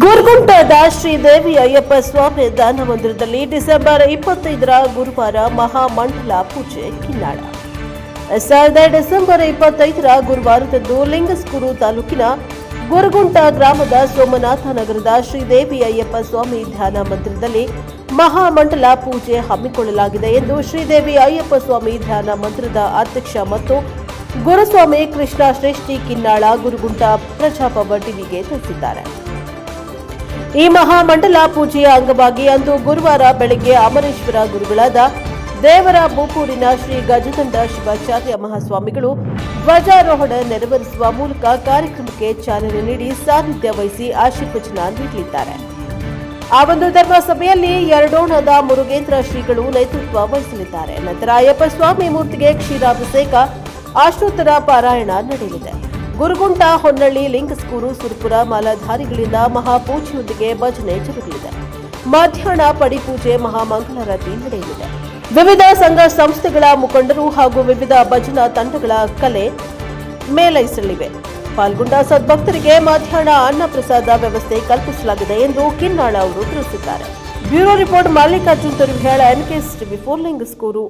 ಗುರುಗುಂಟದ ಶ್ರೀದೇವಿ ಅಯ್ಯಪ್ಪ ಸ್ವಾಮಿ ಧ್ಯಾನ ಮಂದಿರದಲ್ಲಿ ಡಿಸೆಂಬರ್ 25ರ ಗುರುವಾರ ಮಹಾಮಂಡಲ ಪೂಜೆ ಕಿನ್ನಾಳ. ಡಿಸೆಂಬರ್ 25ರ ಗುರುವಾರದಂದು ಲಿಂಗಸ್ಕೂರು ತಾಲೂಕಿನ ಗುರುಗುಂಟ ಗ್ರಾಮದ ಸೋಮನಾಥ ನಗರದ ಶ್ರೀದೇವಿ ಅಯ್ಯಪ್ಪ ಸ್ವಾಮಿ ಧ್ಯಾನ ಮಂದಿರದಲ್ಲಿ ಮಹಾಮಂಡಲ ಪೂಜೆ ಹಮ್ಮಿಕೊಳ್ಳಲಾಗಿದೆ ಎಂದು ಶ್ರೀದೇವಿ ಅಯ್ಯಪ್ಪ ಸ್ವಾಮಿ ಧ್ಯಾನ ಮಂದಿರದ ಅಧ್ಯಕ್ಷ ಮತ್ತು ಗುರುಸ್ವಾಮಿ ಕೃಷ್ಣ ಶ್ರೇಷ್ಠಿ ಕಿನ್ನಾಳ ಗುರುಗುಂಟ ಪ್ರಜಾಪವ ಟಿವಿಗೆ ತಿಳಿಸಿದ್ದಾರೆ. ಈ ಮಹಾಮಂಡಲ ಪೂಜೆಯ ಅಂಗವಾಗಿ ಅಂದು ಗುರುವಾರ ಬೆಳಗ್ಗೆ ಅಮರೇಶ್ವರ ಗುರುಗಳಾದ ದೇವರ ಬೂಕೂರಿನ ಶ್ರೀ ಗಜದಂಡ ಶಿವಾಚಾರ್ಯ ಮಹಾಸ್ವಾಮಿಗಳು ಧ್ವಜಾರೋಹಣ ನೆರವೇರಿಸುವ ಮೂಲಕ ಕಾರ್ಯಕ್ರಮಕ್ಕೆ ಚಾಲನೆ ನೀಡಿ ಸಾನ್ನಿಧ್ಯ ವಹಿಸಿ ಆಶೀರ್ವಚನ ನೀಡಲಿದ್ದಾರೆ. ಆ ಒಂದು ಧರ್ಮ ಸಭೆಯಲ್ಲಿ ಯರಡೋಣದ ಮುರುಗೇಂದ್ರ ಶ್ರೀಗಳು ನೇತೃತ್ವ ವಹಿಸಲಿದ್ದಾರೆ. ನಂತರ ಅಯ್ಯಪ್ಪ ಸ್ವಾಮಿ ಮೂರ್ತಿಗೆ ಕ್ಷೀರಾಭಿಷೇಕ, ಅಷ್ಟೋತ್ತರ ಪಾರಾಯಣ ನಡೆಯಲಿದೆ. ಗುರುಗುಂಟ, ಹೊನ್ನಳ್ಳಿ, ಲಿಂಗಸ್ಕೂರು, ಸುರಪುರ ಮಾಲಾಧಾರಿಗಳಿಂದ ಮಹಾಪೂಜೆಯೊಂದಿಗೆ ಭಜನೆ ಜರುಗಲಿದೆ. ಮಧ್ಯಾಹ್ನ ಪಡಿಪೂಜೆ, ಮಹಾಮಂಗಳಾರತಿ ನಡೆಯಲಿದೆ. ವಿವಿಧ ಸಂಘ ಸಂಸ್ಥೆಗಳ ಮುಖಂಡರು ಹಾಗೂ ವಿವಿಧ ಭಜನಾ ತಂಡಗಳ ಕಲೆ ಮೇಳೈಸಲಿವೆ. ಪಾಲ್ಗೊಂಡ ಸದ್ಭಕ್ತರಿಗೆ ಮಧ್ಯಾಹ್ನ ಅನ್ನ ಪ್ರಸಾದ ವ್ಯವಸ್ಥೆ ಕಲ್ಪಿಸಲಾಗಿದೆ ಎಂದು ಕಿನ್ನಾಳ ಅವರು ತಿಳಿಸಿದ್ದಾರೆ. Bureau report Mallikarjun Torihela, NKS TV4 Lingsugur.